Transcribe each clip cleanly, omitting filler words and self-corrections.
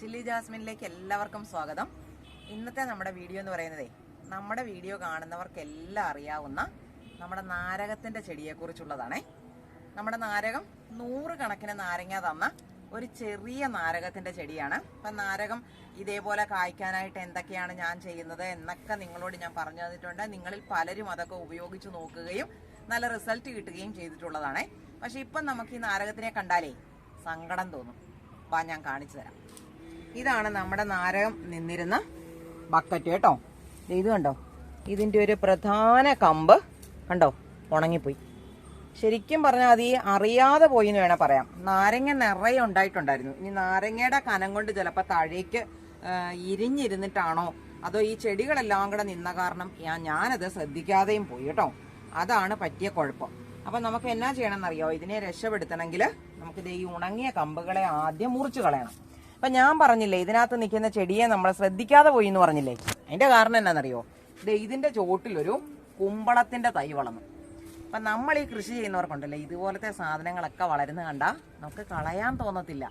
Chilli ജാസ്മിനിലേക്ക് എല്ലാവർക്കും സ്വാഗതം. ഇന്നത്തെ നമ്മുടെ വീഡിയോ എന്ന് പറയുന്നത് നമ്മുടെ വീഡിയോ കാണുന്നവർക്കെല്ലാം അറിയാവുന്ന നമ്മുടെ നാരകത്തിന്റെ ചെടിയെക്കുറിച്ചുള്ളതാണേ. നമ്മുടെ നാരകം 100 കണക്കിന് നാരങ്ങ തന്ന ഒരു ചെറിയ നാരകത്തിന്റെ ചെടിയാണ്. അപ്പം നാരകം ഇതേപോലെ കായ്ക്കാനായിട്ട് എന്തൊക്കെയാണ് ഞാൻ ചെയ്യുന്നത് എന്നൊക്കെ നിങ്ങളോട് ഞാൻ പറഞ്ഞു തന്നിട്ടുണ്ട്. നിങ്ങളിൽ പലരും അതൊക്കെ ഉപയോഗിച്ച് നോക്കുകയും നല്ല റിസൾട്ട് കിട്ടുകയും ചെയ്തിട്ടുള്ളതാണേ. പക്ഷെ ഇപ്പം നമുക്ക് ഈ നാരകത്തിനെ കണ്ടാലേ സങ്കടം തോന്നും. അപ്പം ഞാൻ കാണിച്ചു തരാം. ഇതാണ് നമ്മുടെ നാരകം നിന്നിരുന്ന ബക്കറ്റ് കേട്ടോ. ഇത് കണ്ടോ, ഇതിൻ്റെ ഒരു പ്രധാന കമ്പ് കണ്ടോ ഉണങ്ങിപ്പോയി. ശരിക്കും പറഞ്ഞാൽ അത് ഈ അറിയാതെ പോയി എന്ന് വേണേൽ പറയാം. നാരങ്ങ നിറയെ ഉണ്ടായിട്ടുണ്ടായിരുന്നു. ഇനി നാരങ്ങയുടെ കനം കൊണ്ട് ചിലപ്പോൾ താഴേക്ക് ഇരിഞ്ഞിരുന്നിട്ടാണോ അതോ ഈ ചെടികളെല്ലാം കൂടെ നിന്ന കാരണം ഞാനത് ശ്രദ്ധിക്കാതെയും പോയി കേട്ടോ. അതാണ് പറ്റിയ കുഴപ്പം. അപ്പം നമുക്ക് എന്നാ ചെയ്യണമെന്നറിയോ, ഇതിനെ രക്ഷപ്പെടുത്തണമെങ്കിൽ നമുക്കിത് ഈ ഉണങ്ങിയ കമ്പുകളെ ആദ്യം മുറിച്ച് കളയണം. അപ്പം ഞാൻ പറഞ്ഞില്ലേ, ഇതിനകത്ത് നിൽക്കുന്ന ചെടിയെ നമ്മൾ ശ്രദ്ധിക്കാതെ പോയി എന്ന് പറഞ്ഞില്ലേ, അതിൻ്റെ കാരണം എന്നാണെന്നറിയോ, ഇതിൻ്റെ ചോട്ടിലൊരു കുമ്പളത്തിൻ്റെ തൈ വളർന്നു. അപ്പം നമ്മൾ ഈ കൃഷി ചെയ്യുന്നവർക്കുണ്ടല്ലോ, ഇതുപോലത്തെ സാധനങ്ങളൊക്കെ വളരുന്ന കണ്ടാൽ നമുക്ക് കളയാൻ തോന്നത്തില്ല.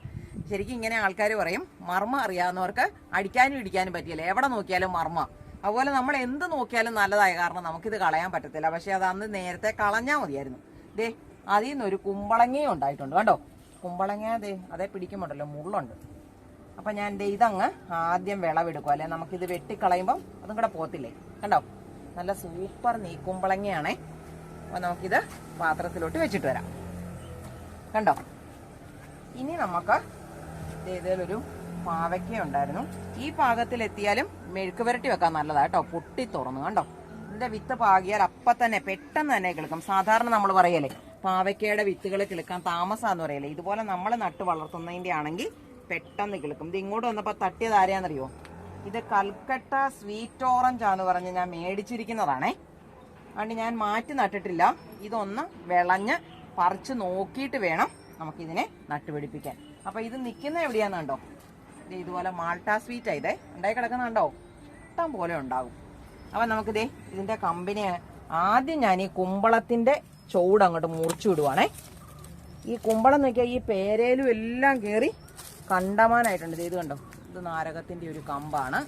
ശരിക്കും ഇങ്ങനെ ആൾക്കാർ പറയും, മർമ്മ അറിയാവുന്നവർക്ക് അടിക്കാനും ഇടിക്കാനും പറ്റിയില്ല, എവിടെ നോക്കിയാലും മർമ്മ. അതുപോലെ നമ്മൾ എന്ത് നോക്കിയാലും നല്ലതായ കാരണം നമുക്കിത് കളയാൻ പറ്റത്തില്ല. പക്ഷെ അത് അന്ന് നേരത്തെ കളഞ്ഞാൽ മതിയായിരുന്നു. ദേ അതിൽ നിന്നൊരു കുമ്പളങ്ങയും ഉണ്ടായിട്ടുണ്ട് കണ്ടോ. കുമ്പളങ്ങ അതേ പിടിക്കുമ്പോണ്ടല്ലോ മുള്ളുണ്ട്. അപ്പം ഞാൻ ഇതങ്ങ് ആദ്യം വിളവെടുക്കും, അല്ലെ നമുക്കിത് വെട്ടിക്കളയുമ്പം അതും കൂടെ പോത്തില്ലേ. കണ്ടോ, നല്ല സൂപ്പർ നീക്കുമ്പളങ്ങയാണേ. അപ്പം നമുക്കിത് പാത്രത്തിലോട്ട് വെച്ചിട്ട് വരാം. കണ്ടോ, ഇനി നമുക്ക് ഇതിലൊരു പാവയ്ക്ക ഉണ്ടായിരുന്നു. ഈ പാകത്തിലെത്തിയാലും മെഴുക്ക് പുരട്ടി വെക്കാൻ നല്ലതാ കേട്ടോ. പൊട്ടി തുറന്നു കണ്ടോ. ഇതിന്റെ വിത്ത് പാകിയാൽ അപ്പം തന്നെ പെട്ടെന്ന് തന്നെ കിളുക്കും. സാധാരണ നമ്മൾ പറയല്ലേ പാവയ്ക്കയുടെ വിത്തുകൾ കിളുക്കാൻ താമസാന്ന് പറയല്ലേ, ഇതുപോലെ നമ്മൾ നട്ട് വളർത്തുന്നതിന്റെ ആണെങ്കിൽ പെട്ടെന്ന് കിളുക്കും. ഇത് ഇങ്ങോട്ട് വന്നപ്പോൾ തട്ടിയത് ആരെയാണെന്നറിയോ, ഇത് കൽക്കട്ട സ്വീറ്റ് ഓറഞ്ച് ആന്ന് പറഞ്ഞ് ഞാൻ മേടിച്ചിരിക്കുന്നതാണേ. അതുകൊണ്ട് ഞാൻ മാറ്റി നട്ടിട്ടില്ല. ഇതൊന്ന് വിളഞ്ഞ് പറിച്ച് നോക്കിയിട്ട് വേണം നമുക്കിതിനെ നട്ടുപിടിപ്പിക്കാൻ. അപ്പം ഇത് നിൽക്കുന്ന എവിടെയാന്ന് കണ്ടോ, ഇതുപോലെ മാൾട്ട സ്വീറ്റ് ഇതേ ഉണ്ടായി കിടക്കുന്നുണ്ടോ, ഇഷ്ടം പോലെ ഉണ്ടാകും. അപ്പം നമുക്കിതേ ഇതിൻ്റെ കമ്പനി ആദ്യം ഞാൻ ഈ കുമ്പളത്തിൻ്റെ ചൂട് അങ്ങോട്ട് മുറിച്ചു വിടുവാണേ. ഈ കുമ്പളം നോക്കിയാൽ ഈ പേരയിലും എല്ലാം കയറി കണ്ടമാനായിട്ടുണ്ട്. ഇത് കണ്ടോ, ഇത് നാരകത്തിൻ്റെ ഒരു കമ്പാണ്,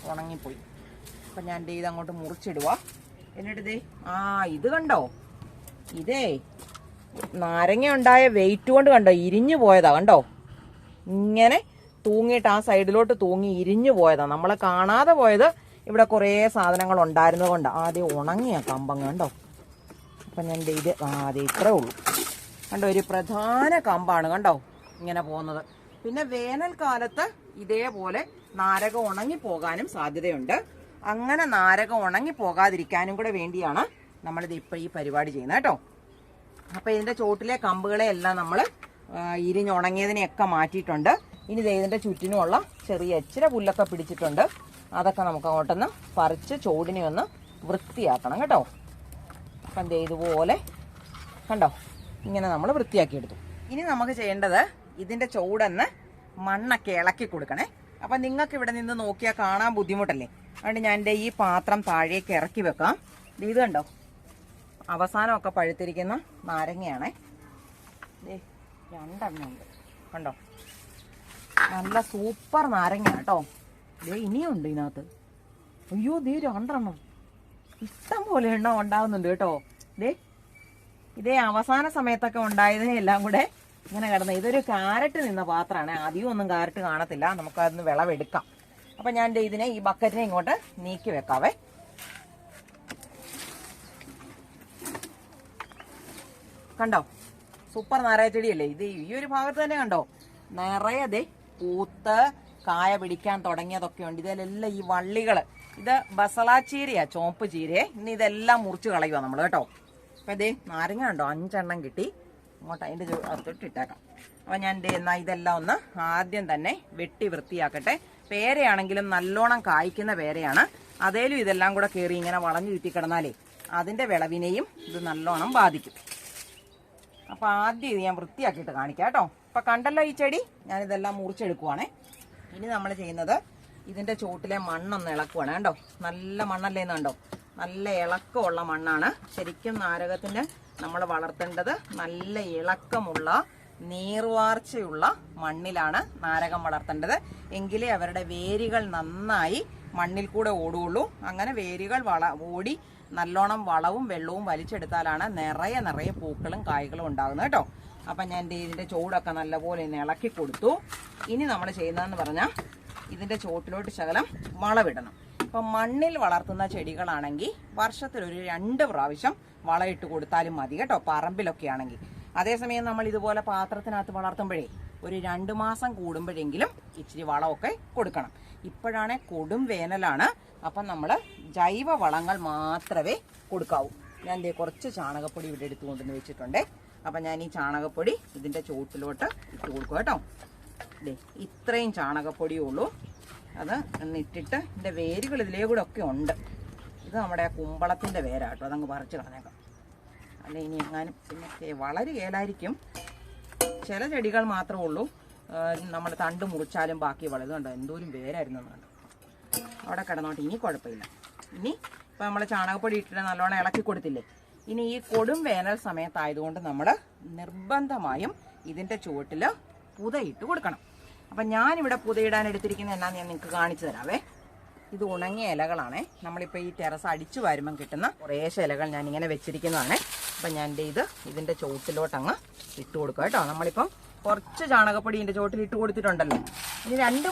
ഉണങ്ങിപ്പോയി. അപ്പം ഞാൻ ഇത് അങ്ങോട്ട് മുറിച്ചിടുക. എന്നിട്ട് ഇത് കണ്ടോ, ഇതേ നാരങ്ങ ഉണ്ടായ വെയിറ്റ് കൊണ്ട് കണ്ടോ ഇരിഞ്ഞു പോയതാ കണ്ടോ. ഇങ്ങനെ തൂങ്ങിയിട്ട് ആ സൈഡിലോട്ട് തൂങ്ങി ഇരിഞ്ഞു പോയതാ. നമ്മൾ കാണാതെ പോയത് ഇവിടെ കുറേ സാധനങ്ങൾ ഉണ്ടായിരുന്നത് കൊണ്ട് ആദ്യം ഉണങ്ങിയ കമ്പങ്ങ് കണ്ടോ. അപ്പം ഞാൻ ആദ്യം ഇത്രേ ഉള്ളൂ കണ്ടോ. ഒരു പ്രധാന കമ്പാണ് കണ്ടോ ഇങ്ങനെ പോകുന്നത്. പിന്നെ വേനൽക്കാലത്ത് ഇതേപോലെ നാരകം ഉണങ്ങിപ്പോകാനും സാധ്യതയുണ്ട്. അങ്ങനെ നാരകം ഉണങ്ങിപ്പോകാതിരിക്കാനും കൂടെ വേണ്ടിയാണ് നമ്മളിത് ഇപ്പം ഈ പരിപാടി ചെയ്യുന്നത് കേട്ടോ. അപ്പം ഇതിൻ്റെ ചോട്ടിലെ കമ്പുകളെ എല്ലാം നമ്മൾ ഇരിഞ്ഞുണങ്ങിയതിനെയൊക്കെ മാറ്റിയിട്ടുണ്ട്. ഇനി ഇതിൻ്റെ ചുറ്റിനുമുള്ള ചെറിയ ഇച്ചിരി പുല്ലൊക്കെ പിടിച്ചിട്ടുണ്ട്. അതൊക്കെ നമുക്ക് അങ്ങോട്ടൊന്ന് പറിച്ച് ചോടിനെ ഒന്ന് വൃത്തിയാക്കണം കേട്ടോ. അപ്പം ഇതുപോലെ കണ്ടോ ഇങ്ങനെ നമ്മൾ വൃത്തിയാക്കിയെടുത്തു. ഇനി നമുക്ക് ചെയ്യേണ്ടത് ഇതിൻ്റെ ചൂടൊന്ന് മണ്ണൊക്കെ ഇളക്കി കൊടുക്കണേ. അപ്പം നിങ്ങൾക്ക് ഇവിടെ നിന്ന് നോക്കിയാൽ കാണാൻ ബുദ്ധിമുട്ടല്ലേ, അതുകൊണ്ട് ഞാൻ ഈ പാത്രം താഴേക്ക് ഇറക്കി വെക്കാം. ഇത് കണ്ടോ, അവസാനമൊക്കെ പഴുത്തിരിക്കുന്ന നാരങ്ങയാണേ. രണ്ടെണ്ണം ഉണ്ട് കണ്ടോ, നല്ല സൂപ്പർ നാരങ്ങ കേട്ടോ. ഇനിയുണ്ട് ഇതിനകത്ത്. അയ്യോ രണ്ടെണ്ണം, ഇഷ്ടം പോലെ എണ്ണം ഉണ്ടാവുന്നുണ്ട് കേട്ടോ. ഇതേ അവസാന സമയത്തൊക്കെ ഉണ്ടായതിനെ എല്ലാം കൂടെ ഇങ്ങനെ കിടന്ന്. ഇതൊരു കാരറ്റ് നിന്ന പാത്രമാണ്, അധികം ഒന്നും കാരറ്റ് കാണത്തില്ല. നമുക്കതിന് വിളവെടുക്കാം. അപ്പം ഞാൻ ഇതിനെ ഈ ബക്കറ്റിനെ ഇങ്ങോട്ട് നീക്കി വെക്കാവേ. കണ്ടോ, സൂപ്പർ നാരക ചെടിയല്ലേ ഇത്. ഈ ഒരു ഭാഗത്ത് തന്നെ കണ്ടോ നിറയെ പൂത്ത് കായ പിടിക്കാൻ തുടങ്ങിയതൊക്കെ ഉണ്ട്. ഇതിലെല്ലാം ഈ വള്ളികൾ, ഇത് ബസള ചീരയാ, ചോപ്പ് ചീരയെ. ഇനി ഇതെല്ലാം മുറിച്ച് കളയുക നമ്മൾ കേട്ടോ. അപ്പം നാരങ്ങ ഉണ്ടോ 5 എണ്ണം കിട്ടി. അങ്ങോട്ട് അതിൻ്റെ അകത്തോട്ട് ഇട്ടേക്കാം. അപ്പം ഞാൻ എന്നാൽ ഇതെല്ലാം ഒന്ന് ആദ്യം തന്നെ വെട്ടി വൃത്തിയാക്കട്ടെ. പേരയാണെങ്കിലും നല്ലോണം കായ്ക്കുന്ന പേരയാണ്. അതേലും ഇതെല്ലാം കൂടെ കയറി ഇങ്ങനെ വളഞ്ഞു ചുറ്റി കിടന്നാലേ അതിൻ്റെ വിളവിനെയും ഇത് നല്ലോണം ബാധിക്കും. അപ്പം ആദ്യം ഇത് ഞാൻ വൃത്തിയാക്കിയിട്ട് കാണിക്കാം കേട്ടോ. അപ്പം കണ്ടല്ലോ ഈ ചെടി, ഞാനിതെല്ലാം മുറിച്ചെടുക്കുവാണേ. ഇനി നമ്മൾ ചെയ്യുന്നത് ഇതിൻ്റെ ചോട്ടിലെ മണ്ണൊന്ന് ഇളക്കുവാണ് കേട്ടോ. നല്ല മണ്ണല്ലേന്ന് കണ്ടോ, നല്ല ഇളക്കമുള്ള മണ്ണാണ്. ശരിക്കും നാരകത്തിന് നമ്മൾ വളർത്തേണ്ടത് നല്ല ഇളക്കമുള്ള നീർവാർച്ചയുള്ള മണ്ണിലാണ് നാരകം വളർത്തേണ്ടത്. എങ്കിലേ അവരുടെ വേരുകൾ നന്നായി മണ്ണിൽ കൂടെ ഓടുകയുള്ളൂ. അങ്ങനെ വേരുകൾ ഓടി നല്ലോണം വളവും വെള്ളവും വലിച്ചെടുത്താലാണ് നിറയെ പൂക്കളും കായ്കളും ഉണ്ടാകുന്നത് കേട്ടോ. അപ്പം ഞാൻ ഇതിൻ്റെ ചുവടൊക്കെ നല്ലപോലെ ഇളക്കി കൊടുത്തു. ഇനി നമ്മൾ ചെയ്യുന്നതെന്ന് പറഞ്ഞാൽ ഇതിൻ്റെ ചുവട്ടിലോട്ട് ശകലം വളമിടണം. ഇപ്പം മണ്ണിൽ വളർത്തുന്ന ചെടികളാണെങ്കിൽ വർഷത്തിലൊരു 2 പ്രാവശ്യം വളമിട്ട് കൊടുത്താലും മതി കേട്ടോ, പറമ്പിലൊക്കെ ആണെങ്കിൽ. അതേസമയം നമ്മൾ ഇതുപോലെ പാത്രത്തിനകത്ത് വളർത്തുമ്പോഴേ ഒരു 2 മാസം കൂടുമ്പോഴെങ്കിലും ഇച്ചിരി വളമൊക്കെ കൊടുക്കണം. ഇപ്പോഴാണെ കൊടും വേനലാണ്. അപ്പം നമ്മൾ ജൈവ വളങ്ങൾ മാത്രമേ കൊടുക്കാവൂ. ഞാൻ കുറച്ച് ചാണകപ്പൊടി ഇവിടെ എടുത്തുകൊണ്ടുവന്ന് വെച്ചിട്ടുണ്ടേ. അപ്പം ഞാൻ ഈ ചാണകപ്പൊടി ഇതിൻ്റെ ചുവട്ടിലോട്ട് ഇട്ട് കൊടുക്കും കേട്ടോ. ഇത്രയും ചാണകപ്പൊടിയേ ഉള്ളൂ. അത് എന്നിട്ടിട്ട് ഇതിൻ്റെ വേരുകൾ ഇതിലേ കൂടെ ഒക്കെ ഉണ്ട്. ഇത് നമ്മുടെ കുമ്പളത്തിൻ്റെ വേരാട്ടോ, അതങ്ങ് പറിച്ച് കളഞ്ഞേക്കാം. അല്ല ഇനി എങ്ങാനും പിന്നെ വളരെ കേലായിരിക്കും. ചില ചെടികൾ മാത്രമേ ഉള്ളൂ നമ്മൾ തണ്ട് മുറിച്ചാലും ബാക്കി വളരുന്നുണ്ട്. എന്തോരം വേരായിരുന്നുണ്ട് അവിടെ കിടന്നോട്ട്. ഇനി കുഴപ്പമില്ല. ഇനി ഇപ്പം നമ്മൾ ചാണകപ്പൊടി ഇട്ടിട്ട് നല്ലോണം ഇളക്കി കൊടുത്തില്ലേ. ഇനി ഈ കൊടും വേനൽ സമയത്തായതുകൊണ്ട് നമ്മൾ നിർബന്ധമായും ഇതിൻ്റെ ചുവട്ടിൽ പുതയിട്ട് കൊടുക്കണം. അപ്പം ഞാനിവിടെ പുതയിടാൻ എടുത്തിരിക്കുന്നത് എന്നാന്ന് ഞാൻ നിങ്ങൾക്ക് കാണിച്ചു തരാവേ. ഇത് ഉണങ്ങിയ ഇലകളാണേ. നമ്മളിപ്പോൾ ഈ ടെറസ് അടിച്ചു വരുമ്പം കിട്ടുന്ന കുറേശ്ശെ ഇലകൾ ഞാൻ ഇങ്ങനെ വെച്ചിരിക്കുന്നതാണേ. അപ്പം ഞാൻ ഇതിൻ്റെ ചുവട്ടിലോട്ടങ്ങ് ഇട്ട് കൊടുക്കുക കേട്ടോ. നമ്മളിപ്പം കുറച്ച് ചാണകപ്പൊടി ഇതിൻ്റെ ചുവട്ടിൽ ഇട്ട് കൊടുത്തിട്ടുണ്ടല്ലോ. ഇനി 2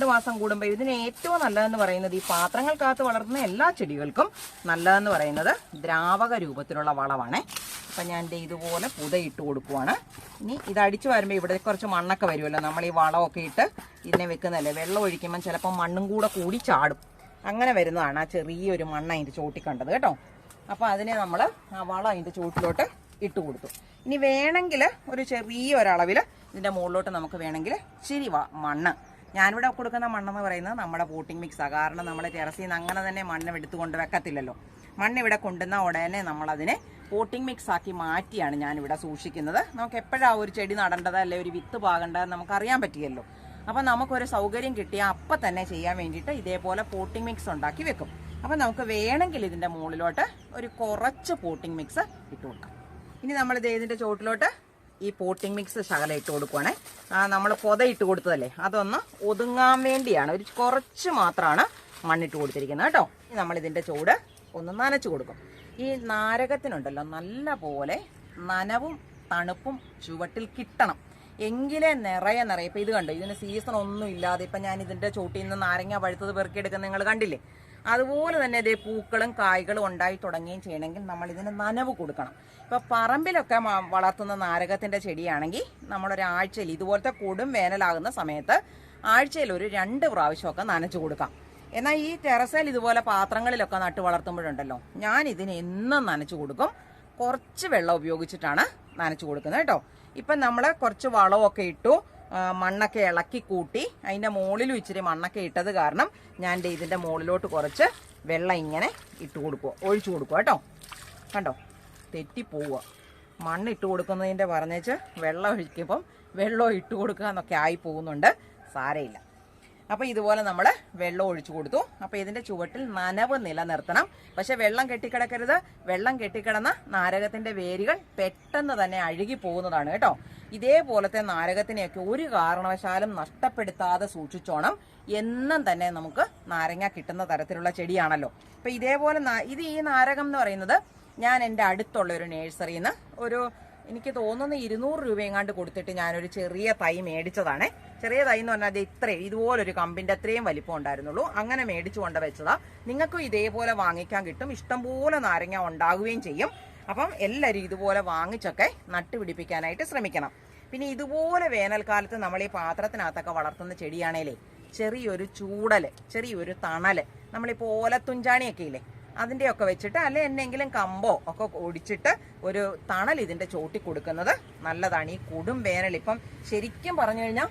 മാസം കൂടുമ്പോൾ ഇതിന് ഏറ്റവും നല്ലതെന്ന് പറയുന്നത്, ഈ പാത്രങ്ങൾക്കകത്ത് വളർത്തുന്ന എല്ലാ ചെടികൾക്കും നല്ലതെന്ന് പറയുന്നത് ദ്രാവക രൂപത്തിലുള്ള വളമാണേ. അപ്പം ഞാൻ ഇതുപോലെ പുതയിട്ട് കൊടുക്കുവാണ്. ഇനി ഇത് അടിച്ചു വരുമ്പോൾ ഇവിടെ കുറച്ച് മണ്ണൊക്കെ വരുമല്ലോ. നമ്മൾ ഈ വളമൊക്കെ ഇട്ട് ഇതിനെ വെക്കുന്നതല്ലേ, വെള്ളം ഒഴിക്കുമ്പം ചിലപ്പോൾ മണ്ണും കൂടി ചാടും. അങ്ങനെ വരുന്നതാണ് ആ ചെറിയൊരു മണ്ണ് അതിൻ്റെ ചോട്ടിൽ കണ്ടത് കേട്ടോ. അപ്പോൾ അതിനെ നമ്മൾ ആ വളം അതിൻ്റെ ചുവട്ടിലോട്ട് ഇട്ട് കൊടുത്തു. ഇനി വേണമെങ്കിൽ ഒരു ചെറിയൊരളവിൽ ഇതിൻ്റെ മുകളിലോട്ട് നമുക്ക് വേണമെങ്കിൽ ഇച്ചിരി മണ്ണ്, ഞാനിവിടെ കൊടുക്കുന്ന മണ്ണെന്ന് പറയുന്നത് നമ്മുടെ പോട്ടിംഗ് മിക്സാണ്. കാരണം നമ്മൾ ടെറസിൽ നിന്ന് അങ്ങനെ തന്നെ മണ്ണ് എടുത്തുകൊണ്ട് വെക്കത്തില്ലല്ലോ. മണ്ണ് ഇവിടെ കൊണ്ടുവന്ന ഉടനെ നമ്മളതിനെ പോട്ടിംഗ് മിക്സ് ആക്കി മാറ്റിയാണ് ഞാനിവിടെ സൂക്ഷിക്കുന്നത്. നമുക്ക് എപ്പോഴാണ് ഒരു ചെടി നടേണ്ടത് അല്ലെ ഒരു വിത്ത് പാകേണ്ടത് നമുക്കറിയാൻ പറ്റിയല്ലോ. അപ്പം നമുക്കൊരു സൗകര്യം കിട്ടിയാൽ അപ്പം തന്നെ ചെയ്യാൻ വേണ്ടിയിട്ട് ഇതേപോലെ പോട്ടിംഗ് മിക്സ് ഉണ്ടാക്കി വെക്കും. അപ്പം നമുക്ക് വേണമെങ്കിൽ ഇതിൻ്റെ മുകളിലോട്ട് ഒരു കുറച്ച് പോട്ടിംഗ് മിക്സ് ഇട്ട് കൊടുക്കാം. ഇനി നമ്മൾ ഇതിൻ്റെ ചുവട്ടിലോട്ട് ഈ പോട്ടിംഗ് മിക്സ് ശകലം ഇട്ട് കൊടുക്കുവാണേ. നമ്മൾ പൊത ഇട്ട് കൊടുത്തതല്ലേ, അതൊന്ന് ഒതുങ്ങാൻ വേണ്ടിയാണ്. ഒരു കുറച്ച് മാത്രമാണ് മണ്ണിട്ട് കൊടുത്തിരിക്കുന്നത് കേട്ടോ. നമ്മൾ ഇതിൻ്റെ ചുവട് ഒന്ന് നനച്ചു കൊടുക്കും. ഈ നാരകത്തിനുണ്ടല്ലോ നല്ല പോലെ നനവും തണുപ്പും ചുവട്ടിൽ കിട്ടണം. എങ്കിലേ നിറയെ ഇപ്പം ഇത് കണ്ടോ, ഇതിന് സീസൺ ഒന്നും ഇല്ലാതെ ഇപ്പം ഞാൻ ഇതിൻ്റെ ചോട്ടിൽ നിന്ന് നാരങ്ങ പഴുത്തത് പെറുക്കിയെടുക്കുന്ന നിങ്ങൾ കണ്ടില്ലേ. അതുപോലെ തന്നെ ഇതേ പൂക്കളും കായ്കളും ഉണ്ടായി തുടങ്ങുകയും ചെയ്യണമെങ്കിൽ നമ്മൾ ഇതിന് നനവ് കൊടുക്കണം. ഇപ്പം പറമ്പിലൊക്കെ വളർത്തുന്ന നാരകത്തിൻ്റെ ചെടിയാണെങ്കിൽ നമ്മളൊരാഴ്ചയിൽ ഇതുപോലത്തെ കൊടും വേനലാകുന്ന സമയത്ത് ആഴ്ചയിൽ ഒരു 2 പ്രാവശ്യമൊക്കെ നനച്ചു കൊടുക്കാം. എന്നാൽ ഈ ടെറസിൽ ഇതുപോലെ പാത്രങ്ങളിലൊക്കെ നട്ട് വളർത്തുമ്പോഴുണ്ടല്ലോ, ഞാൻ ഇതിന് എന്നും നനച്ചു കൊടുക്കും. കുറച്ച് വെള്ളം ഉപയോഗിച്ചിട്ടാണ് നനച്ചു കൊടുക്കുന്നത് കേട്ടോ. ഇപ്പം നമ്മൾ കുറച്ച് വളമൊക്കെ ഇട്ടു, മണ്ണൊക്കെ ഇളക്കി കൂട്ടി, അതിൻ്റെ മുകളിലും ഇച്ചിരി മണ്ണൊക്കെ ഇട്ടത് കാരണം ഞാൻ ഇതിൻ്റെ മുകളിലോട്ട് കുറച്ച് വെള്ളം ഇങ്ങനെ ഒഴിച്ചു കൊടുക്കുക കേട്ടോ. കണ്ടോ, തെറ്റിപ്പോവുക. മണ്ണ് ഇട്ട് കൊടുക്കുന്നതിൻ്റെ പറഞ്ഞേച്ച് വെള്ളം ഒഴിക്കുമ്പം വെള്ളം ഇട്ട് കൊടുക്കുക എന്നൊക്കെ ആയി പോകുന്നുണ്ട്. സാരമില്ല. അപ്പോൾ ഇതുപോലെ നമ്മൾ വെള്ളം ഒഴിച്ചു കൊടുത്തു. അപ്പോൾ ഇതിൻ്റെ ചുവട്ടിൽ നനവ് നിലനിർത്തണം. പക്ഷെ വെള്ളം കെട്ടിക്കിടക്കരുത്. വെള്ളം കെട്ടിക്കിടന്ന നാരകത്തിൻ്റെ വേരുകൾ പെട്ടെന്ന് തന്നെ അഴുകി പോകുന്നതാണ് കേട്ടോ. ഇതേപോലത്തെ നാരകത്തിനെയൊക്കെ ഒരു കാരണവശാലും നഷ്ടപ്പെടുത്താതെ സൂക്ഷിച്ചോണം. എന്നും തന്നെ നമുക്ക് നാരങ്ങ കിട്ടുന്ന തരത്തിലുള്ള ചെടിയാണല്ലോ. അപ്പോൾ ഇതേപോലെ ഈ നാരകം എന്ന് പറയുന്നത് ഞാൻ എൻ്റെ അടുത്തുള്ള ഒരു നേഴ്സറിയിൽ നിന്ന് എനിക്ക് തോന്നുന്നു 200 രൂപയെങ്ങാണ്ട് കൊടുത്തിട്ട് ഞാനൊരു ചെറിയ തൈ മേടിച്ചതാണേ. ചെറിയ തൈ എന്ന് പറഞ്ഞാൽ ഇതുപോലൊരു കമ്പിൻ്റെ അത്രയും വലിപ്പം ഉണ്ടായിരുന്നുള്ളൂ. അങ്ങനെ മേടിച്ചു കൊണ്ട് വെച്ചതാ. നിങ്ങൾക്കും ഇതേപോലെ വാങ്ങിക്കാൻ കിട്ടും. ഇഷ്ടംപോലെ നാരങ്ങ ഉണ്ടാകുകയും ചെയ്യും. അപ്പം എല്ലാവരും ഇതുപോലെ വാങ്ങിച്ചൊക്കെ നട്ടുപിടിപ്പിക്കാനായിട്ട് ശ്രമിക്കണം. പിന്നെ ഇതുപോലെ വേനൽക്കാലത്ത് നമ്മൾ ഈ പാത്രത്തിനകത്തൊക്കെ വളർത്തുന്ന ചെടിയാണേലേ ചെറിയൊരു ചൂടൽ, ചെറിയൊരു തണൽ, നമ്മളിപ്പോൾ ഓലത്തുഞ്ചാണിയൊക്കെ ഇല്ലേ അതിൻ്റെയൊക്കെ വെച്ചിട്ട് അല്ലെ എന്തെങ്കിലും കമ്പോ ഒക്കെ ഒടിച്ചിട്ട് ഒരു തണൽ ഇതിൻ്റെ ചോട്ടി കൊടുക്കുന്നത് നല്ലതാണ്. ഈ കൊടും വേനൽ ഇപ്പം ശരിക്കും പറഞ്ഞു കഴിഞ്ഞാൽ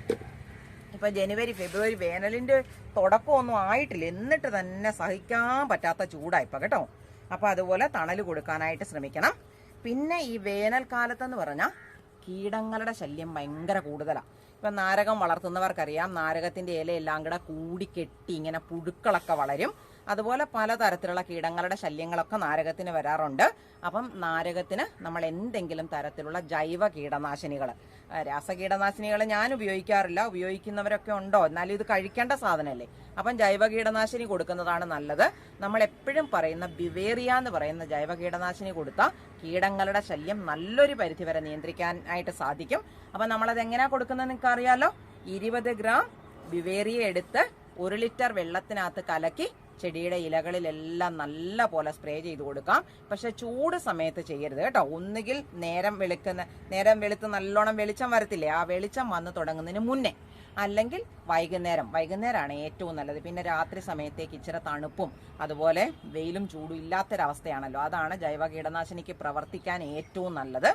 ഇപ്പം ജനുവരി ഫെബ്രുവരി വേനലിൻ്റെ തുടക്കമൊന്നും ആയിട്ടില്ല, എന്നിട്ട് തന്നെ സഹിക്കാൻ പറ്റാത്ത ചൂടായിപ്പോൾ കേട്ടോ. അപ്പോൾ അതുപോലെ തണൽ കൊടുക്കാനായിട്ട് ശ്രമിക്കണം. പിന്നെ ഈ വേനൽക്കാലത്തെന്ന് പറഞ്ഞാൽ കീടങ്ങളുടെ ശല്യം ഭയങ്കര കൂടുതലാണ്. ഇപ്പം നാരകം വളർത്തുന്നവർക്കറിയാം, നാരകത്തിൻ്റെ ഇലയെല്ലാം കൂടെ കൂടിക്കെട്ടി ഇങ്ങനെ പുഴുക്കളൊക്കെ വളരും. അതുപോലെ പലതരത്തിലുള്ള കീടങ്ങളുടെ ശല്യങ്ങളൊക്കെ നാരകത്തിന് വരാറുണ്ട്. അപ്പം നാരകത്തിന് നമ്മൾ എന്തെങ്കിലും തരത്തിലുള്ള ജൈവ കീടനാശിനികൾ, രാസകീടനാശിനികൾ ഞാൻ ഉപയോഗിക്കാറില്ല, ഉപയോഗിക്കുന്നവരൊക്കെ ഉണ്ടോ, എന്നാലും ഇത് കഴിക്കേണ്ട സാധനമല്ലേ, അപ്പം ജൈവ കീടനാശിനി കൊടുക്കുന്നതാണ് നല്ലത്. നമ്മൾ എപ്പോഴും പറയുന്ന ബിവേറിയ എന്ന് പറയുന്ന ജൈവ കീടനാശിനി കൊടുത്താൽ കീടങ്ങളുടെ ശല്യം നല്ലൊരു പരിധിവരെ നിയന്ത്രിക്കാനായിട്ട് സാധിക്കും. അപ്പം നമ്മളത് എങ്ങനെയാ കൊടുക്കുന്നത് നിങ്ങൾക്ക് അറിയാലോ. 20 ഗ്രാം ബിവേറിയ എടുത്ത് 1 ലിറ്റർ വെള്ളത്തിനകത്ത് കലക്കി ചെടിയുടെ ഇലകളിലെല്ലാം നല്ല പോലെ സ്പ്രേ ചെയ്ത് കൊടുക്കാം. പക്ഷെ ചൂട് സമയത്ത് ചെയ്യരുത് കേട്ടോ. ഒന്നുകിൽ നേരം വെളുത്ത് നല്ലോണം വെളിച്ചം വരത്തില്ലേ, ആ വെളിച്ചം വന്ന് തുടങ്ങുന്നതിന് മുന്നേ, അല്ലെങ്കിൽ വൈകുന്നേരമാണ് ഏറ്റവും നല്ലത്. പിന്നെ രാത്രി സമയത്തേക്ക് ഇച്ചിരി തണുപ്പും അതുപോലെ വെയിലും ചൂടും ഇല്ലാത്തൊരവസ്ഥയാണല്ലോ, അതാണ് ജൈവ കീടനാശിനിക്ക് പ്രവർത്തിക്കാൻ ഏറ്റവും നല്ലത്.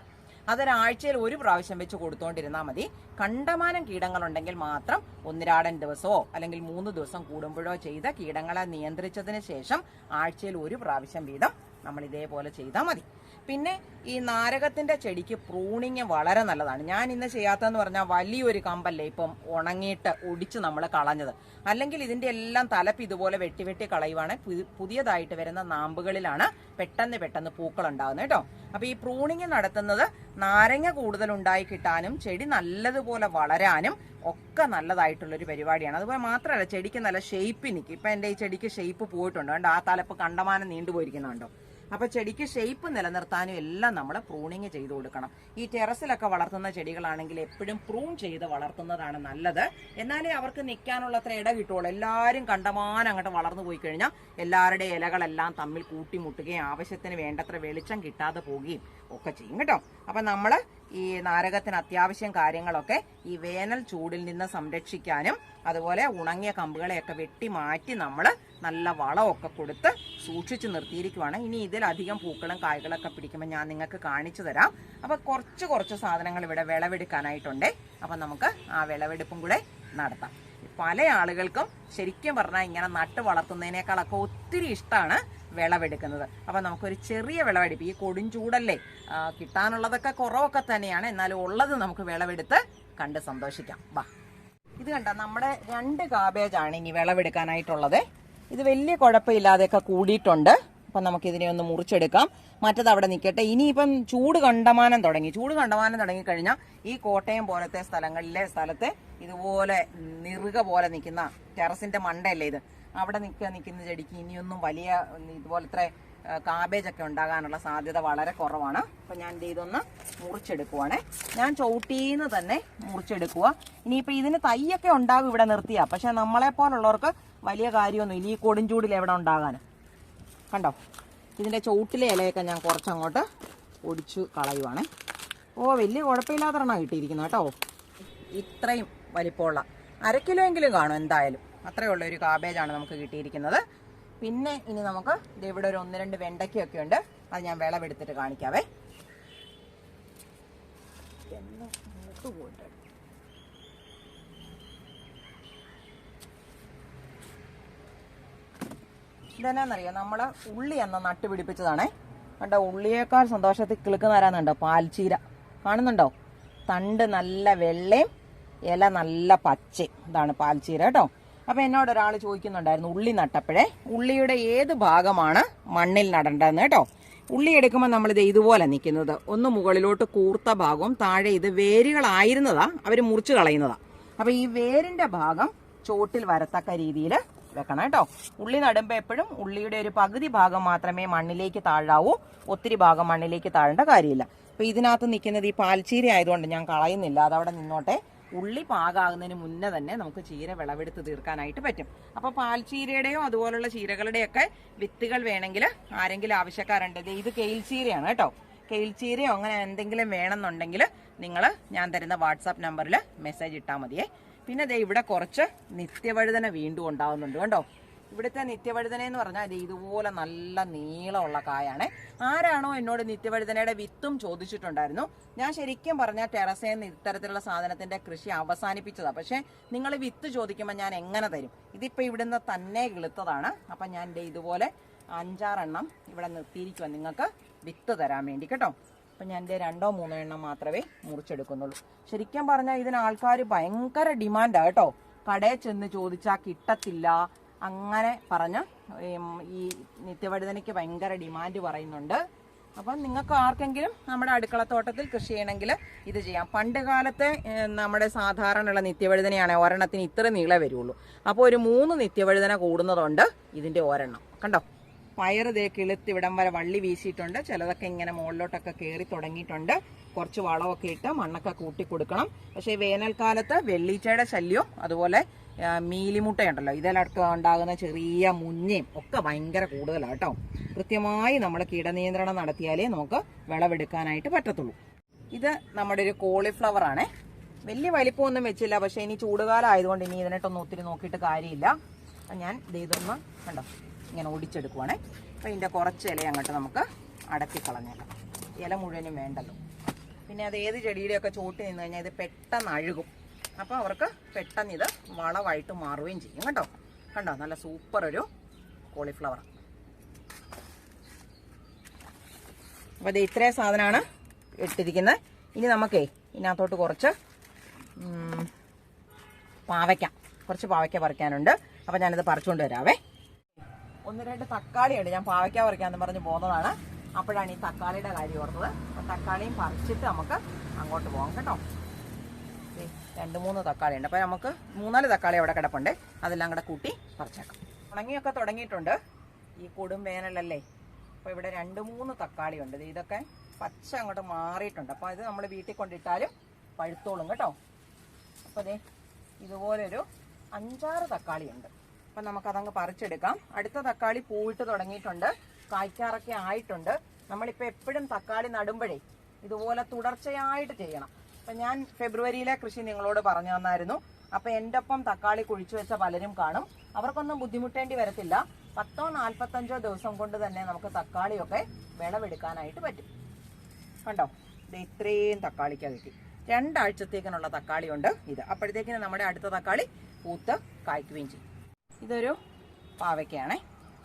അതൊരാഴ്ചയിൽ 1 പ്രാവശ്യം വെച്ച് കൊടുത്തുകൊണ്ടിരുന്നാൽ മതി. കണ്ടമാനം കീടങ്ങളുണ്ടെങ്കിൽ മാത്രം 1 ദിവസമോ അല്ലെങ്കിൽ 3 ദിവസം കൂടുമ്പോഴോ ചെയ്ത് കീടങ്ങളെ നിയന്ത്രിച്ചതിന് ശേഷം ആഴ്ചയിൽ 1 പ്രാവശ്യം വീതം നമ്മൾ ഇതേപോലെ ചെയ്താൽ മതി. പിന്നെ ഈ നാരകത്തിന്റെ ചെടിക്ക് പ്രൂണിങ് വളരെ നല്ലതാണ്. ഞാൻ ഇന്ന് ചെയ്യാത്തതെന്ന് പറഞ്ഞാൽ വലിയൊരു കമ്പല്ലേ ഇപ്പം ഉണങ്ങിയിട്ട് ഒടിച്ച് നമ്മൾ കളഞ്ഞത്, അല്ലെങ്കിൽ ഇതിന്റെ എല്ലാം തലപ്പ് ഇതുപോലെ വെട്ടി കളയുവാണ്. പുതിയതായിട്ട് വരുന്ന നാമ്പുകളിലാണ് പെട്ടെന്ന് പൂക്കൾ ഉണ്ടാകുന്നത് കേട്ടോ. അപ്പൊ ഈ പ്രൂണിങ് നടത്തുന്നത് നാരങ്ങ കൂടുതൽ ഉണ്ടായി കിട്ടാനും ചെടി നല്ലതുപോലെ വളരാനും ഒക്കെ നല്ലതായിട്ടുള്ളൊരു പരിപാടിയാണ്. അതുപോലെ മാത്രമല്ല ചെടിക്ക് നല്ല ഷേപ്പ് നിൽക്കും. ഇപ്പൊ എന്റെ ഈ ചെടിക്ക് ഷേപ്പ് പോയിട്ടുണ്ട്, കണ്ടോ, ആ തലപ്പ് കണ്ടമാനം നീണ്ടുപോയിരിക്കുന്നുണ്ടോ. അപ്പൊ ചെടിക്ക് ഷേപ്പ് നിലനിർത്താനും എല്ലാം നമ്മൾ പ്രൂണിങ് ചെയ്ത് കൊടുക്കണം. ഈ ടെറസിലൊക്കെ വളർത്തുന്ന ചെടികളാണെങ്കിൽ എപ്പോഴും പ്രൂൺ ചെയ്ത് വളർത്തുന്നതാണ് നല്ലത്. എന്നാലേ അവർക്ക് നിൽക്കാനുള്ള അത്ര ഇട കിട്ടുള്ളൂ. എല്ലാവരും കണ്ടമാനം അങ്ങോട്ട് വളർന്നു പോയി കഴിഞ്ഞാൽ എല്ലാവരുടെ ഇലകളെല്ലാം തമ്മിൽ കൂട്ടിമുട്ടുകയും ആവശ്യത്തിന് വേണ്ടത്ര വെളിച്ചം കിട്ടാതെ പോവുകയും ഒക്കെ ചെയ്യും കേട്ടോ. അപ്പൊ നമ്മൾ ഈ നാരകത്തിന് അത്യാവശ്യം കാര്യങ്ങളൊക്കെ ഈ വേനൽ ചൂടിൽ നിന്ന് സംരക്ഷിക്കാനും അതുപോലെ ഉണങ്ങിയ കമ്പുകളെയൊക്കെ വെട്ടി മാറ്റി നമ്മൾ നല്ല വളമൊക്കെ കൊടുത്ത് സൂക്ഷിച്ചു നിർത്തിയിരിക്കുവാണ്. ഇനി ഇതിലധികം പൂക്കളും കായ്കളൊക്കെ പിടിക്കുമ്പോൾ ഞാൻ നിങ്ങൾക്ക് കാണിച്ചു തരാം. അപ്പൊ കുറച്ച് സാധനങ്ങൾ ഇവിടെ വിളവെടുക്കാനായിട്ടുണ്ടേ. അപ്പൊ നമുക്ക് ആ വിളവെടുപ്പും കൂടെ നടത്താം. പല ആളുകൾക്കും ശരിക്കും പറഞ്ഞാൽ ഇങ്ങനെ നട്ട് വളർത്തുന്നതിനേക്കാളൊക്കെ ഒത്തിരി ഇഷ്ടമാണ് വിളവെടുക്കുന്നത്. അപ്പൊ നമുക്കൊരു ചെറിയ വിളവെടുപ്പ്, ഈ കൊടുംചൂടല്ലേ, കിട്ടാനുള്ളതൊക്കെ കുറവൊക്കെ തന്നെയാണ്, എന്നാലും ഉള്ളത് നമുക്ക് വിളവെടുത്ത് കണ്ട് സന്തോഷിക്കാം. വാ, ഇത് കണ്ട നമ്മുടെ 2 കാബേജാണ് ഇനി വിളവെടുക്കാനായിട്ടുള്ളത്. ഇത് വലിയ കുഴപ്പമില്ലാതെയൊക്കെ കൂടിയിട്ടുണ്ട്. അപ്പം നമുക്കിതിനെ ഒന്ന് മുറിച്ചെടുക്കാം. മറ്റത് അവിടെ നിൽക്കട്ടെ. ഇനിയിപ്പം ചൂട് കണ്ടമാനം തുടങ്ങിക്കഴിഞ്ഞാൽ ഈ കോട്ടയം പോലത്തെ സ്ഥലത്തെ ഇതുപോലെ നിറുക പോലെ നിൽക്കുന്ന ടെറസിന്റെ മണ്ടയല്ലേ ഇത്, അവിടെ നിൽക്കുന്ന ചെടിക്ക് ഇനിയൊന്നും വലിയ ഇതുപോലത്തെ കാബേജൊക്കെ ഉണ്ടാകാനുള്ള സാധ്യത വളരെ കുറവാണ്. അപ്പൊ ഞാൻ ഇതൊന്ന് മുറിച്ചെടുക്കുവാണേ. ഞാൻ ചവിട്ടീന്ന് തന്നെ മുറിച്ചെടുക്കുക. ഇനിയിപ്പോൾ ഇതിന് തൈയൊക്കെ ഉണ്ടാകും ഇവിടെ നിർത്തിയാ, പക്ഷെ നമ്മളെ പോലുള്ളവർക്ക് വലിയ കാര്യമൊന്നും ഇല്ല ഈ കൊടുംചൂടിൽ എവിടെ ഉണ്ടാകാൻ. കണ്ടോ, ഇതിന്റെ ചുവട്ടിലെ ഇലയൊക്കെ ഞാൻ കുറച്ചങ്ങോട്ട് ഒടിച്ചു കളയുവാണേ. വലിയ കുഴപ്പമില്ലാത്തതാണ് കിട്ടിയിരിക്കുന്നത് കേട്ടോ. ഇത്രയും വലിപ്പമുള്ള 1/2 കിലോ എങ്കിലും കാണും എന്തായാലും. അത്രയുള്ള ഒരു കാബേജാണ് നമുക്ക് കിട്ടിയിരിക്കുന്നത്. പിന്നെ ഇനി നമുക്ക് ഇവിടെ ഒരു 1-2 വെണ്ടയ്ക്കൊക്കെ ഉണ്ട്, അത് ഞാൻ വിളവെടുത്തിട്ട് കാണിക്കാവേ. ഇതെന്നാന്നറിയോ, നമ്മള് ഉള്ളി അന്ന് നട്ടുപിടിപ്പിച്ചതാണേ. കണ്ടോ, ഉള്ളിയേക്കാൾ സന്തോഷത്തിൽ കിളുക്കുന്നവരാന്നുണ്ടോ പാൽച്ചീര, കാണുന്നുണ്ടോ? തണ്ട് നല്ല വെള്ളയും ഇല നല്ല പച്ചയും, ഇതാണ് പാൽച്ചീര കേട്ടോ. അപ്പൊ എന്നോട് ഒരാൾ ചോദിക്കുന്നുണ്ടായിരുന്നു ഉള്ളി നട്ടപ്പോഴേ ഉള്ളിയുടെ ഏത് ഭാഗമാണ് മണ്ണിൽ നടേണ്ടതെന്ന് കേട്ടോ. ഉള്ളി എടുക്കുമ്പോൾ നമ്മളിത് ഇതുപോലെ നിൽക്കുന്നത്, ഒന്ന് മുകളിലോട്ട് കൂർത്ത ഭാഗവും താഴെ ഇത് വേരുകളായിരുന്നതാ അവർ മുറിച്ച് കളയുന്നതാ. അപ്പൊ ഈ വേരിന്റെ ഭാഗം ചോട്ടിൽ വരത്തക്ക രീതിയിൽ വെക്കണം കേട്ടോ. ഉള്ളി നടുമ്പോൾ എപ്പോഴും ഉള്ളിയുടെ ഒരു പകുതി ഭാഗം മാത്രമേ മണ്ണിലേക്ക് താഴാവൂ, ഒത്തിരി ഭാഗം മണ്ണിലേക്ക് താഴേണ്ട കാര്യമില്ല. അപ്പൊ ഇതിനകത്ത് നിൽക്കുന്നത് ഈ പാൽച്ചീര ആയതുകൊണ്ട് ഞാൻ കളയുന്നില്ല, അതവിടെ നിന്നോട്ടെ. ഉള്ളി പാകാകുന്നതിന് മുന്നേ തന്നെ നമുക്ക് ചീര വിളവെടുത്ത് തീർക്കാനായിട്ട് പറ്റും. അപ്പൊ പാൽച്ചീരയുടെയോ അതുപോലുള്ള ചീരകളുടെയൊക്കെ വിത്തുകൾ വേണമെങ്കിൽ ആരെങ്കിലും ആവശ്യക്കാരുണ്ട്. ഇത് കെയിൽ ചീരയാണ് കേട്ടോ. കെയിൽ ചീരയോ അങ്ങനെ എന്തെങ്കിലും വേണമെന്നുണ്ടെങ്കിൽ നിങ്ങൾ ഞാൻ തരുന്ന വാട്സാപ്പ് നമ്പറിൽ മെസ്സേജ് ഇട്ടാൽ മതിയേ. പിന്നെ ദേ ഇവിടെ കുറച്ച് നിത്യവഴുതന വീണ്ടും ഉണ്ടാവുന്നുണ്ട് കണ്ടോ. ഇവിടുത്തെ നിത്യവഴുതന എന്ന് പറഞ്ഞാൽ ഇതുപോലെ നല്ല നീളമുള്ള കായാണ്. ആരാണോ എന്നോട് നിത്യവഴുതനയുടെ വിത്തും ചോദിച്ചിട്ടുണ്ടായിരുന്നു. ഞാൻ ശരിക്കും പറഞ്ഞാൽ ടെറസേന്ന് ഇത്തരത്തിലുള്ള സാധനത്തിന്റെ കൃഷി അവസാനിപ്പിച്ചതാ. പക്ഷെ നിങ്ങൾ വിത്ത് ചോദിക്കുമ്പോൾ ഞാൻ എങ്ങനെ തരും? ഇതിപ്പോ ഇവിടുന്ന് തന്നെ കിളുത്തതാണ്. അപ്പൊ ഞാൻ ഇതുപോലെ 5-6 എണ്ണം ഇവിടെ നിർത്തിയിരിക്കുക നിങ്ങൾക്ക് വിത്ത് തരാൻ വേണ്ടി കേട്ടോ. അപ്പൊ ഞാൻ 2-3 എണ്ണം മാത്രമേ മുറിച്ചെടുക്കുന്നുള്ളൂ. ശരിക്കും പറഞ്ഞാൽ ഇതിന് ആൾക്കാർ ഭയങ്കര ഡിമാൻഡാ കേട്ടോ. കടയിൽ ചെന്ന് ചോദിച്ചാൽ കിട്ടത്തില്ല, അങ്ങനെ പറഞ്ഞ് ഈ നിത്യവഴുതനയ്ക്ക് ഭയങ്കര ഡിമാൻഡ് പറയുന്നുണ്ട്. അപ്പം നിങ്ങൾക്ക് ആർക്കെങ്കിലും നമ്മുടെ അടുക്കളത്തോട്ടത്തിൽ കൃഷി ചെയ്യണമെങ്കിൽ ഇത് ചെയ്യാം. പണ്ട് കാലത്തെ നമ്മുടെ സാധാരണയുള്ള നിത്യവഴുതനയാണ് ഒരെണ്ണത്തിന് ഇത്ര നീളെ വരുള്ളൂ. അപ്പോൾ ഒരു 3 നിത്യവഴുതന കൂടുന്നതുകൊണ്ട് ഇതിൻ്റെ ഒരെണ്ണം കണ്ടോ. പയറ് ദേ കിളുത്ത് ഇവിടം വരെ വള്ളി വീശിയിട്ടുണ്ട്. ചിലതൊക്കെ ഇങ്ങനെ മുകളിലോട്ടൊക്കെ കയറി തുടങ്ങിയിട്ടുണ്ട്. കുറച്ച് വളമൊക്കെ ഇട്ട് മണ്ണൊക്കെ കൂട്ടി കൊടുക്കണം. പക്ഷേ വേനൽക്കാലത്ത് വെള്ളീച്ചയുടെ ശല്യവും അതുപോലെ മീലിമുട്ടയുണ്ടല്ലോ, ഇതിലൊക്കെ ഉണ്ടാകുന്ന ചെറിയ മുഞ്ഞയും ഒക്കെ ഭയങ്കര കൂടുതലാണ് കേട്ടോ. കൃത്യമായി നമ്മൾ കീടനിയന്ത്രണം നടത്തിയാലേ നമുക്ക് വിളവെടുക്കാനായിട്ട് പറ്റത്തുള്ളൂ. ഇത് നമ്മുടെ ഒരു കോളിഫ്ലവർ ആണേ. വലിയ വലിപ്പമൊന്നും വെച്ചില്ല, പക്ഷേ ഇനി ചൂടുകാലം ആയതുകൊണ്ട് ഇനി ഇതിനായിട്ടൊന്നും ഒത്തിരി നോക്കിയിട്ട് കാര്യമില്ല. അപ്പം ഞാൻ ഇതൊന്ന് കണ്ടോ ഇങ്ങനെ ഒടിച്ചെടുക്കുവാണേ. അപ്പം ഇതിൻ്റെ കുറച്ച് ഇല അങ്ങോട്ട് നമുക്ക് അടക്കി കളഞ്ഞേക്കാം. ഇല മുഴുവനും വേണ്ടല്ലോ. പിന്നെ അത് ഏത് ചെടിയുടെയൊക്കെ ചോട്ടി നിന്ന് കഴിഞ്ഞാൽ ഇത് പെട്ടെന്ന് അഴുകും. അപ്പോൾ അവർക്ക് പെട്ടെന്ന് ഇത് വളമായിട്ട് മാറുകയും ചെയ്യും കേട്ടോ. കണ്ടോ നല്ല സൂപ്പർ ഒരു കോളിഫ്ലവർ. അപ്പോൾ ഇത് ഇത്രയും സാധനമാണ് ഇട്ടിരിക്കുന്നത്. ഇനി നമുക്കേ ഇതിനകത്തോട്ട് കുറച്ച് കുറച്ച് പാവയ്ക്ക പറിക്കാനുണ്ട്. അപ്പോൾ ഞാനിത് പറിച്ചുകൊണ്ട് വരാവേ. 1-2 തക്കാളിയുണ്ട്. ഞാൻ പാവയ്ക്ക പറിക്കാമെന്ന് പറഞ്ഞ് പോകുന്നതാണ്. അപ്പോഴാണ് ഈ തക്കാളിയുടെ കാര്യം ഓർത്തത്. അപ്പോൾ തക്കാളിയും പറിച്ചിട്ട് നമുക്ക് അങ്ങോട്ട് പോകാം കേട്ടോ. 2-3 തക്കാളിയുണ്ട്. അപ്പോൾ നമുക്ക് 3-4 തക്കാളി അവിടെ കിടപ്പുണ്ട്. അതെല്ലാം കൂടെ കൂട്ടി പറിച്ചേക്കാം. ഉണങ്ങിയൊക്കെ തുടങ്ങിയിട്ടുണ്ട്. ഈ കൊടും വേനലല്ലേ. അപ്പോൾ ഇവിടെ 2-3 തക്കാളിയുണ്ട്. ഇതൊക്കെ പച്ച അങ്ങോട്ട് മാറിയിട്ടുണ്ട്. അപ്പോൾ ഇത് നമ്മൾ വീട്ടിൽ കൊണ്ടിട്ടാലും പഴുത്തോളും കേട്ടോ. അപ്പോൾ ദേ ഇതുപോലൊരു 5-6 തക്കാളിയുണ്ട്. അപ്പം നമുക്കതങ്ങ് പറിച്ചെടുക്കാം. അടുത്ത തക്കാളി പൂവിട്ട് തുടങ്ങിയിട്ടുണ്ട്. കായ്ക്കാറൊക്കെ ആയിട്ടുണ്ട്. നമ്മളിപ്പോൾ എപ്പോഴും തക്കാളി നടുമ്പോഴേ ഇതുപോലെ തുടർച്ചയായിട്ട് ചെയ്യണം. അപ്പം ഞാൻ ഫെബ്രുവരിയിലെ കൃഷി നിങ്ങളോട് പറഞ്ഞു തന്നായിരുന്നു. അപ്പം എൻ്റെ ഒപ്പം തക്കാളി കുഴിച്ചു വെച്ച പലരും കാണും. അവർക്കൊന്നും ബുദ്ധിമുട്ടേണ്ടി വരത്തില്ല. 10-45 ദിവസം കൊണ്ട് തന്നെ നമുക്ക് തക്കാളിയൊക്കെ വിളവെടുക്കാനായിട്ട് പറ്റും. കണ്ടോ ഇത് ഇത്രയും തക്കാളിക്കാ കിട്ടി. 2 ആഴ്ചത്തേക്കിനുള്ള തക്കാളിയുണ്ട് ഇത്. അപ്പോഴത്തേക്കിന് നമ്മുടെ അടുത്ത തക്കാളി പൂത്ത് കായ്ക്കുകയും ചെയ്യും. ഇതൊരു പാവയ്ക്കയാണേ.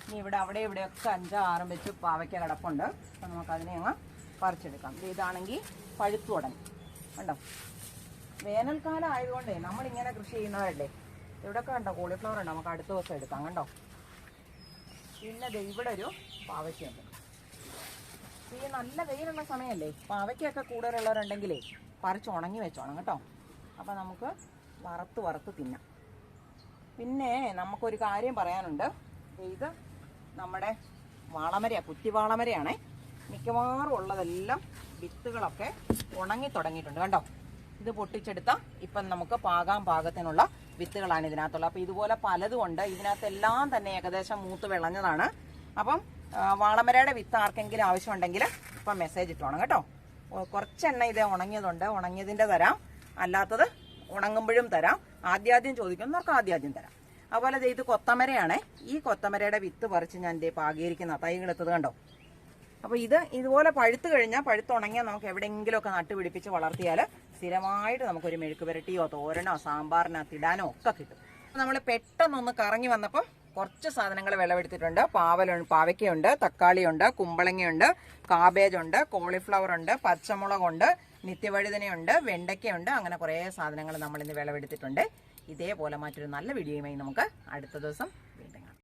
ഇനി അവിടെ ഇവിടെയൊക്കെ 5-6 വെച്ച് പാവയ്ക്ക കിടപ്പുണ്ട്. അപ്പം നമുക്കതിനെ അങ്ങ് പറിച്ചെടുക്കാം. ഇതാണെങ്കിൽ പഴുത്തു തുടങ്ങി കണ്ടോ. വേനൽക്കാലം ആയതുകൊണ്ടേ നമ്മളിങ്ങനെ കൃഷി ചെയ്യുന്നവരല്ലേ. ഇവിടെയൊക്കെ കണ്ടോ കോളിഫ്ലവർ ഉണ്ട്. നമുക്ക് അടുത്ത ദിവസം എടുക്കാം കണ്ടോ. പിന്നെ ഇവിടെ ഒരു പാവയ്ക്കുണ്ട്. ഈ നല്ല വെയിലുള്ള സമയമല്ലേ, പാവയ്ക്കൊക്കെ കൂടുതലുള്ളവരുണ്ടെങ്കിലേ പറിച്ച് ഉണങ്ങി വെച്ചോണം കേട്ടോ. അപ്പം നമുക്ക് വറുത്ത് തിന്നാം. പിന്നെ നമുക്കൊരു കാര്യം പറയാനുണ്ട്. ഇത് നമ്മുടെ വാളമരയാണ്, കുറ്റിവാളമരയാണേ. മിക്കവാറും ഉള്ളതെല്ലാം വിത്തുകളൊക്കെ ഉണങ്ങി തുടങ്ങിയിട്ടുണ്ട് കണ്ടോ. ഇത് പൊട്ടിച്ചെടുത്താൽ ഇപ്പം നമുക്ക് പാകത്തിനുള്ള വിത്തുകളാണ് ഇതിനകത്തുള്ളത്. അപ്പോൾ ഇതുപോലെ പലതും ഉണ്ട്. ഇതിനകത്തെല്ലാം തന്നെ ഏകദേശം മൂത്ത് വിളഞ്ഞതാണ്. അപ്പം വാളമരയുടെ വിത്ത് ആർക്കെങ്കിലും ആവശ്യമുണ്ടെങ്കിൽ ഇപ്പം മെസ്സേജ് ഇട്ടോണം കേട്ടോ. കുറച്ചെണ്ണ ഇത് ഉണങ്ങിയതുണ്ട്. ഉണങ്ങിയതിൻ്റെ തരാം, അല്ലാത്തത് ഉണങ്ങുമ്പോഴും തരാം. ആദ്യം ചോദിക്കുന്നവർക്ക് ആദ്യം തരാം. അതുപോലെ ഇത് കൊത്തമരയാണേ. ഈ കൊത്തമരയുടെ വിത്ത് പറിച്ച് ഞാൻ പാകിയിരിക്കുന്ന തൈകളെത്തത് കണ്ടോ. അപ്പോൾ ഇതുപോലെ പഴുത്ത് കഴിഞ്ഞാൽ പഴുത്തുണങ്ങിയാൽ നമുക്ക് എവിടെയെങ്കിലുമൊക്കെ നട്ടുപിടിപ്പിച്ച് വളർത്തിയാൽ സ്ഥിരമായിട്ട് നമുക്കൊരു മെഴുക്ക് പുരട്ടിയോ തോരനോ സാമ്പാറിനകത്ത് ഇടാനോ ഒക്കെ കിട്ടും. നമ്മൾ പെട്ടെന്നൊന്ന് കറങ്ങി വന്നപ്പോൾ കുറച്ച് സാധനങ്ങൾ വിളവെടുത്തിട്ടുണ്ട്. പാവയ്ക്കയുണ്ട്, തക്കാളിയുണ്ട്, കുമ്പളങ്ങയുണ്ട്, കാബേജുണ്ട്, കോളിഫ്ലവർ ഉണ്ട്, പച്ചമുളകുണ്ട്, നിത്യവഴുതനയുണ്ട്, വെണ്ടയ്ക്കയുണ്ട്. അങ്ങനെ കുറേ സാധനങ്ങൾ നമ്മളിന്ന് വിളവെടുത്തിട്ടുണ്ട്. ഇതേപോലെ മറ്റൊരു നല്ല വീഡിയോയുമായി നമുക്ക് അടുത്ത ദിവസം